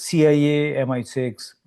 CIA, MI6,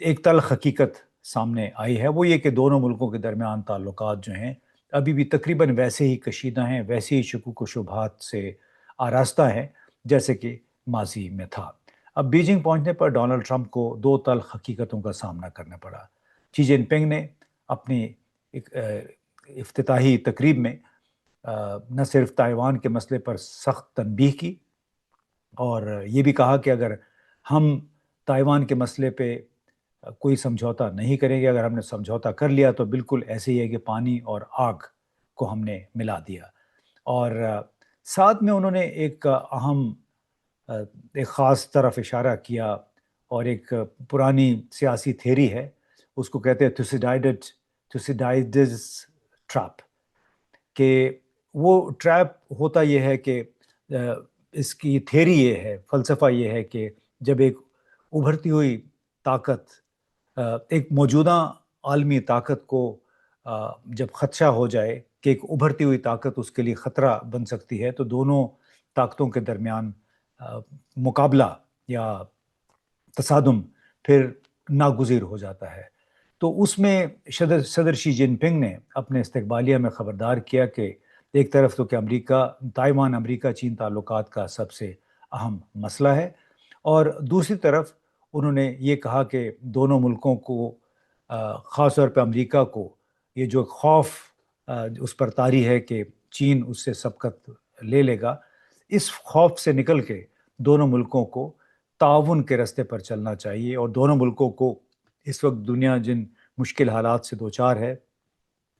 ایک تلخ حقیقت سامنے آئی ہے، وہ یہ کہ دونوں ملکوں کے درمیان تعلقات جو ہیں ابھی بھی تقریباً ویسے ہی کشیدہ ہیں، ویسے ہی شکوک و شبہات سے آراستہ ہیں جیسے کہ ماضی میں تھا۔ اب بیجنگ پہنچنے پر ڈونلڈ ٹرمپ کو دو تلخ حقیقتوں کا سامنا کرنا پڑا۔ شی جن پنگ نے اپنی افتتاحی تقریب میں نہ صرف تائیوان کے مسئلے پر سخت تنبیہ کی اور یہ بھی کہا کہ اگر ہم تائیوان کے مسئلے پہ کوئی سمجھوتا نہیں کریں گے، اگر ہم نے سمجھوتا کر لیا تو بالکل ایسے ہی ہے کہ پانی اور آگ کو ہم نے ملا دیا۔ اور ساتھ میں انہوں نے ایک اہم ایک خاص طرف اشارہ کیا، اور ایک پرانی سیاسی تھیری ہے، اس کو کہتے ہیں تھوسیڈائڈز ٹریپ، کہ وہ ٹریپ ہوتا یہ ہے کہ اس کی تھیری یہ ہے، فلسفہ یہ ہے کہ جب ایک ابھرتی ہوئی طاقت ایک موجودہ عالمی طاقت کو جب خدشہ ہو جائے کہ ایک ابھرتی ہوئی طاقت اس کے لیے خطرہ بن سکتی ہے، تو دونوں طاقتوں کے درمیان مقابلہ یا تصادم پھر ناگزیر ہو جاتا ہے۔ تو اس میں صدر شی جن پنگ نے اپنے استقبالیہ میں خبردار کیا کہ ایک طرف تو کہ تائیوان امریکہ چین تعلقات کا سب سے اہم مسئلہ ہے، اور دوسری طرف انہوں نے یہ کہا کہ دونوں ملکوں کو خاص طور پہ امریکہ کو یہ جو خوف اس پر طاری ہے کہ چین اس سے سبقت لے لے گا، اس خوف سے نکل کے دونوں ملکوں کو تعاون کے راستے پر چلنا چاہیے، اور دونوں ملکوں کو اس وقت دنیا جن مشکل حالات سے دوچار ہے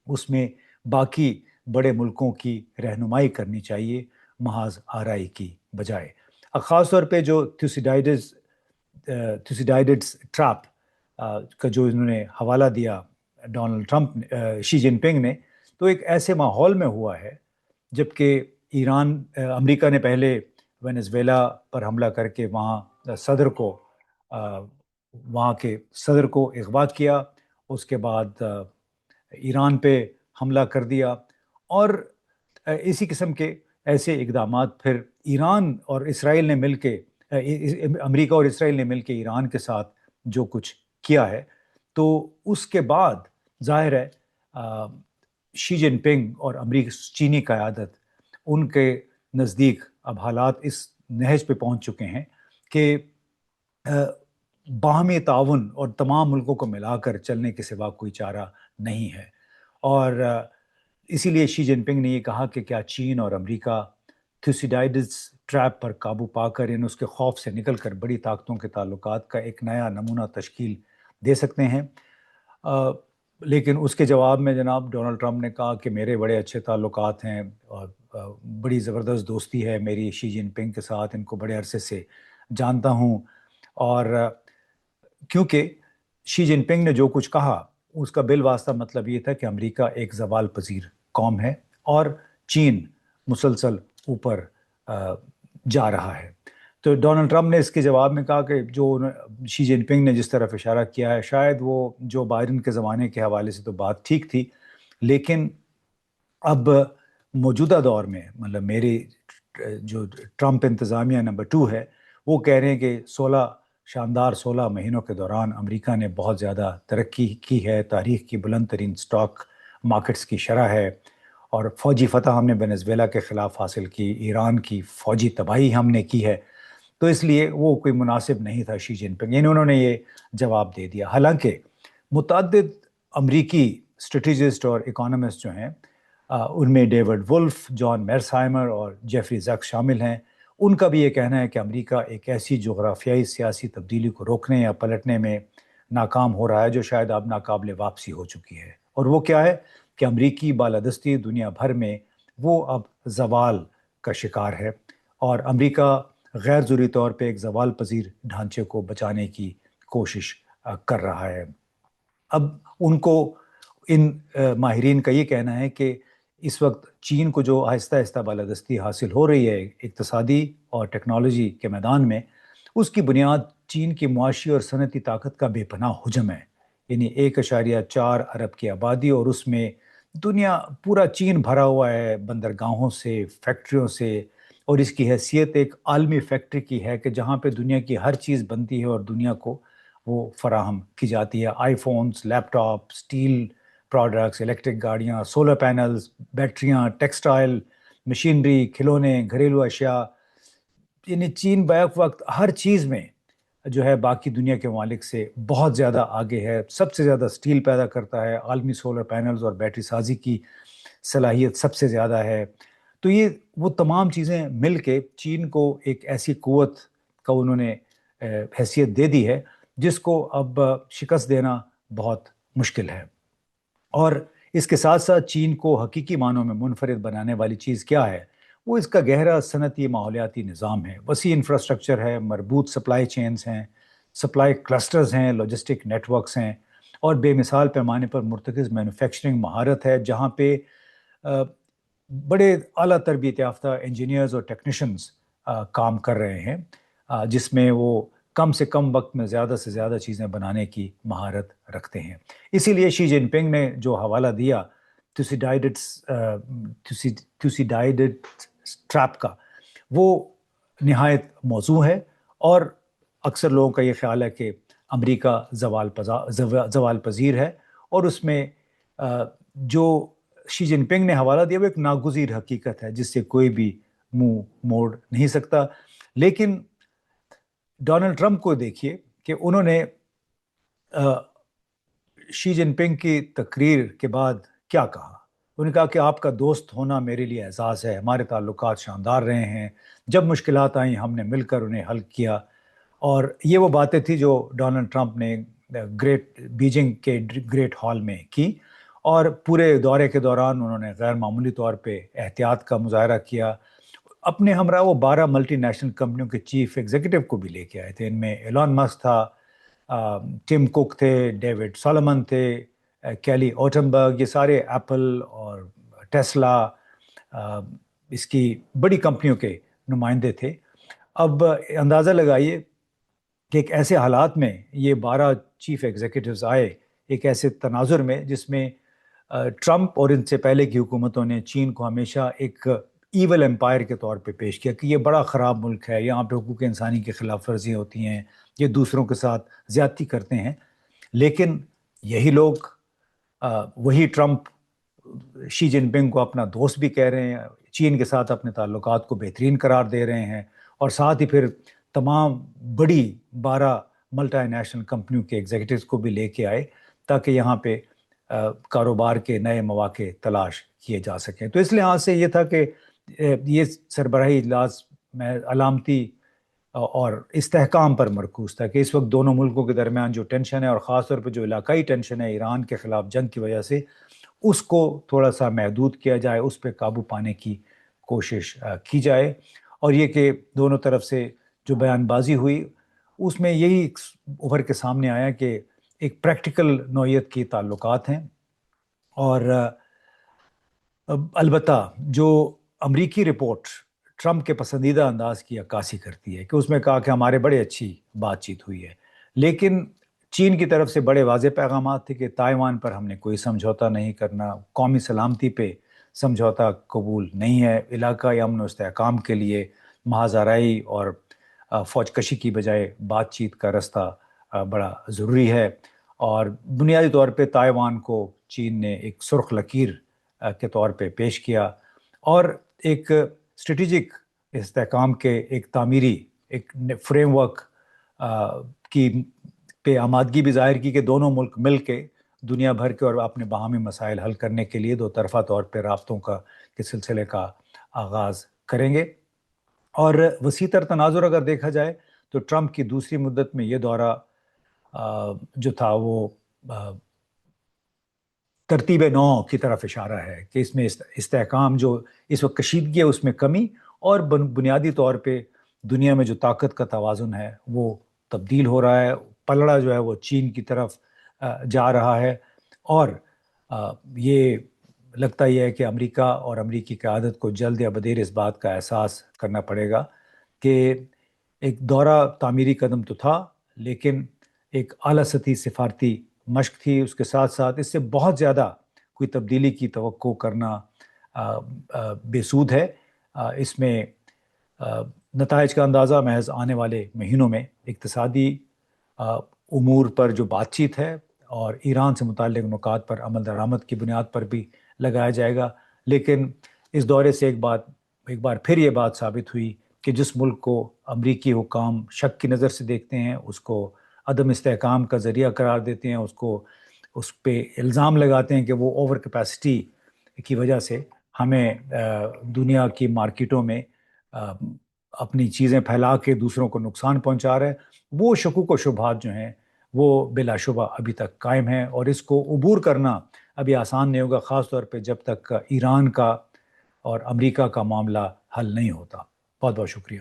اس میں باقی بڑے ملکوں کی رہنمائی کرنی چاہیے محض آرائی کی بجائے۔ خاص طور پہ جو تھوسیڈائڈز ٹریپ کا جو انہوں نے حوالہ دیا ڈونلڈ ٹرمپ شی جن پنگ نے، تو ایک ایسے ماحول میں ہوا ہے جبکہ امریکہ نے پہلے وینزویلا پر حملہ کر کے وہاں کے صدر کو اغوا کیا، اس کے بعد ایران پہ حملہ کر دیا، اور اسی قسم کے ایسے اقدامات پھر ایران اور اسرائیل نے مل کے امریکہ اور اسرائیل نے مل کے ایران کے ساتھ جو کچھ کیا ہے، تو اس کے بعد ظاہر ہے شی جن پنگ اور چینی قیادت ان کے نزدیک اب حالات اس نہج پہ پہنچ چکے ہیں کہ باہمی تعاون اور تمام ملکوں کو ملا کر چلنے کے سوا کوئی چارہ نہیں ہے۔ اور اسی لیے شی جن پنگ نے یہ کہا کہ کیا چین اور امریکہ تھوسیڈائڈز ٹریپ پر قابو پا کر اس کے خوف سے نکل کر بڑی طاقتوں کے تعلقات کا ایک نیا نمونہ تشکیل دے سکتے ہیں۔ لیکن اس کے جواب میں جناب ڈونلڈ ٹرمپ نے کہا کہ میرے بڑے اچھے تعلقات ہیں اور بڑی زبردست دوستی ہے میری شی جن پنگ کے ساتھ، ان کو بڑے عرصے سے جانتا ہوں، اور کیونکہ شی جن پنگ نے جو کچھ کہا اس کا بالواسطہ مطلب یہ تھا کہ امریکہ ایک زوال پذیر قوم ہے اور چین مسلسل اوپر جا رہا ہے۔ تو ڈونلڈ ٹرمپ نے اس کے جواب میں کہا کہ جو شی جن پنگ نے جس طرف اشارہ کیا ہے شاید وہ جو بائیڈن کے زمانے کے حوالے سے تو بات ٹھیک تھی، لیکن اب موجودہ دور میں مطلب میری جو ٹرمپ انتظامیہ نمبر 2 ہے، وہ کہہ رہے ہیں کہ شاندار 16 مہینوں کے دوران امریکہ نے بہت زیادہ ترقی کی ہے، تاریخ کی بلند ترین سٹاک مارکیٹس کی شرح ہے، اور فوجی فتح ہم نے وینزویلا کے خلاف حاصل کی، ایران کی فوجی تباہی ہم نے کی ہے، تو اس لیے وہ کوئی مناسب نہیں تھا شی جن پنگ، یعنی انہوں نے یہ جواب دے دیا۔ حالانکہ متعدد امریکی اسٹریٹجسٹ اور اکانومسٹ جو ہیں ان میں ڈیوڈ ولف، جان میرسہائمر اور جیفری زیکس شامل ہیں، ان کا بھی یہ کہنا ہے کہ امریکہ ایک ایسی جغرافیائی سیاسی تبدیلی کو روکنے یا پلٹنے میں ناکام ہو رہا ہے جو شاید اب ناقابل واپسی ہو چکی ہے، اور وہ کیا ہے کہ امریکی بالادستی دنیا بھر میں وہ اب زوال کا شکار ہے، اور امریکہ غیر ضروری طور پہ ایک زوال پذیر ڈھانچے کو بچانے کی کوشش کر رہا ہے۔ اب ان ماہرین کا یہ کہنا ہے کہ اس وقت چین کو جو آہستہ آہستہ بالادستی حاصل ہو رہی ہے اقتصادی اور ٹیکنالوجی کے میدان میں، اس کی بنیاد چین کی معاشی اور صنعتی طاقت کا بے پناہ حجم ہے، یعنی 1.4 ارب کی آبادی، اور اس میں پورا چین بھرا ہوا ہے بندرگاہوں سے، فیکٹریوں سے، اور اس کی حیثیت ایک عالمی فیکٹری کی ہے کہ جہاں پہ دنیا کی ہر چیز بنتی ہے اور دنیا کو وہ فراہم کی جاتی ہے. آئی فونس، لیپ ٹاپ، اسٹیل پروڈکٹس، الیکٹرک گاڑیاں، سولر پینلز، بیٹریاں، ٹیکسٹائل، مشینری، کھلونے، گھریلو اشیاء. یعنی چین بیک وقت ہر چیز میں جو ہے باقی دنیا کے ممالک سے بہت زیادہ آگے ہے. سب سے زیادہ سٹیل پیدا کرتا ہے. عالمی سولر پینلز اور بیٹری سازی کی صلاحیت سب سے زیادہ ہے. تو یہ وہ تمام چیزیں مل کے چین کو ایک ایسی قوت کا انہوں نے حیثیت دے دی ہے جس کو اب شکست دینا بہت مشکل ہے. اور اس کے ساتھ ساتھ چین کو حقیقی معنوں میں منفرد بنانے والی چیز کیا ہے؟ وہ اس کا گہرا صنعتی ماحولیاتی نظام ہے. وسیع انفراسٹرکچر ہے، مربوط سپلائی چینز ہیں، سپلائی کلسٹرز ہیں، لاجسٹک نیٹ ورکس ہیں، اور بے مثال پیمانے پر مرتکز مینوفیکچرنگ مہارت ہے جہاں پہ بڑے اعلیٰ تربیت یافتہ انجینئرز اور ٹیکنیشنز کام کر رہے ہیں، جس میں وہ کم سے کم وقت میں زیادہ سے زیادہ چیزیں بنانے کی مہارت رکھتے ہیں. اسی لیے شی جن پنگ نے جو حوالہ دیا تھوسیڈائیڈڈ ٹریپ کا، وہ نہایت موزوں ہے. اور اکثر لوگوں کا یہ خیال ہے کہ امریکہ زوال پذیر ہے، اور اس میں جو شی جن پنگ نے حوالہ دیا وہ ایک ناگزیر حقیقت ہے جس سے کوئی بھی منہ موڑ نہیں سکتا. لیکن ڈونلڈ ٹرمپ کو دیکھیے کہ انہوں نے شی جن پنگ کی تقریر کے بعد کیا کہا. انہوں نے کہا کہ آپ کا دوست ہونا میرے لیے اعزاز ہے، ہمارے تعلقات شاندار رہے ہیں، جب مشکلات آئیں ہم نے مل کر انہیں حل کیا. اور یہ وہ باتیں تھی جو ڈونلڈ ٹرمپ نے بیجنگ کے گریٹ ہال میں کی، اور پورے دورے کے دوران انہوں نے غیر معمولی طور پہ احتیاط کا مظاہرہ کیا. اپنے ہمراہ وہ 12 ملٹی نیشنل کمپنیوں کے چیف ایگزیکٹو کو بھی لے کے آئے تھے. ان میں ایلون مسک تھا، ٹم کوک تھے، ڈیوڈ سالمن تھے، کیلی اوٹنبرگ، یہ سارے ایپل اور ٹیسلا اس کی بڑی کمپنیوں کے نمائندے تھے. اب اندازہ لگائیے کہ ایک ایسے حالات میں یہ 12 چیف ایگزیکٹوز آئے، ایک ایسے تناظر میں جس میں ٹرمپ اور ان سے پہلے کی حکومتوں نے چین کو ہمیشہ ایک ایول امپائر کے طور پہ پیش کیا کہ یہ بڑا خراب ملک ہے، یہاں پہ حقوق انسانی کی خلاف ورزیاں ہوتی ہیں، یہ دوسروں کے ساتھ زیادتی کرتے ہیں. لیکن یہی لوگ وہی ٹرمپ شی جن پنگ کو اپنا دوست بھی کہہ رہے ہیں، چین کے ساتھ اپنے تعلقات کو بہترین قرار دے رہے ہیں، اور ساتھ ہی پھر تمام بڑی 12 ملٹی نیشنل کمپنیوں کے ایگزیکٹوز کو بھی لے کے آئے تاکہ یہاں پہ کاروبار کے نئے مواقع تلاش کیے جا سکیں. تو اس لحاظ سے یہ تھا کہ یہ سربراہی اجلاس میں علامتی اور استحکام پر مرکوز تھا کہ اس وقت دونوں ملکوں کے درمیان جو ٹینشن ہے، اور خاص طور پہ جو علاقائی ٹینشن ہے ایران کے خلاف جنگ کی وجہ سے، اس کو تھوڑا سا محدود کیا جائے، اس پہ قابو پانے کی کوشش کی جائے. اور یہ کہ دونوں طرف سے جو بیان بازی ہوئی اس میں یہی ابھر کے سامنے آیا کہ ایک پریکٹیکل نوعیت کی تعلقات ہیں. اور البتہ جو امریکی رپورٹ ٹرمپ کے پسندیدہ انداز کی عکاسی کرتی ہے کہ اس میں کہا کہ ہمارے بڑے اچھی بات چیت ہوئی ہے، لیکن چین کی طرف سے بڑے واضح پیغامات تھے کہ تائیوان پر ہم نے کوئی سمجھوتا نہیں کرنا، قومی سلامتی پہ سمجھوتا قبول نہیں ہے، علاقائی امن و استحکام کے لیے محاذ آرائی اور فوج کشی کی بجائے بات چیت کا رستہ بڑا ضروری ہے. اور بنیادی طور پہ تائیوان کو چین نے ایک سرخ لکیر کے طور پہ پیش کیا، اور ایک اسٹریٹجک استحکام کے ایک تعمیری ایک فریم ورک کی پہ آمادگی بھی ظاہر کی کہ دونوں ملک مل کے دنیا بھر کے اور اپنے باہمی مسائل حل کرنے کے لیے دو طرفہ طور پہ رابطوں کے سلسلے کا آغاز کریں گے. اور وسیع تر تناظر اگر دیکھا جائے تو ٹرمپ کی دوسری مدت میں یہ دورہ جو تھا وہ ترتیب نو کی طرف اشارہ ہے کہ اس میں استحکام جو اس وقت کشیدگی ہے اس میں کمی، اور بنیادی طور پہ دنیا میں جو طاقت کا توازن ہے وہ تبدیل ہو رہا ہے، پلڑا جو ہے وہ چین کی طرف جا رہا ہے. اور یہ لگتا یہ ہے کہ امریکہ اور امریکی قیادت کو جلد یا بدیر اس بات کا احساس کرنا پڑے گا کہ ایک دورہ تعمیری قدم تو تھا، لیکن ایک اعلیٰ سطحی سفارتی مشق تھی، اس کے ساتھ ساتھ اس سے بہت زیادہ کوئی تبدیلی کی توقع کرنا بے سود ہے. اس میں نتائج کا اندازہ محض آنے والے مہینوں میں اقتصادی امور پر جو بات چیت ہے اور ایران سے متعلق نکات پر عمل درآمد کی بنیاد پر بھی لگایا جائے گا۔ لیکن اس دورے سے ایک بار پھر یہ بات ثابت ہوئی کہ جس ملک کو امریکی حکام شک کی نظر سے دیکھتے ہیں، اس کو عدم استحکام کا ذریعہ قرار دیتے ہیں، اس پہ الزام لگاتے ہیں کہ وہ اوور کیپیسٹی کی وجہ سے ہمیں دنیا کی مارکیٹوں میں اپنی چیزیں پھیلا کے دوسروں کو نقصان پہنچا رہا ہے، وہ شکوک و شبہات جو ہیں وہ بلا شبہ ابھی تک قائم ہیں، اور اس کو عبور کرنا ابھی آسان نہیں ہوگا، خاص طور پہ جب تک ایران کا اور امریکہ کا معاملہ حل نہیں ہوتا۔ بہت بہت شکریہ۔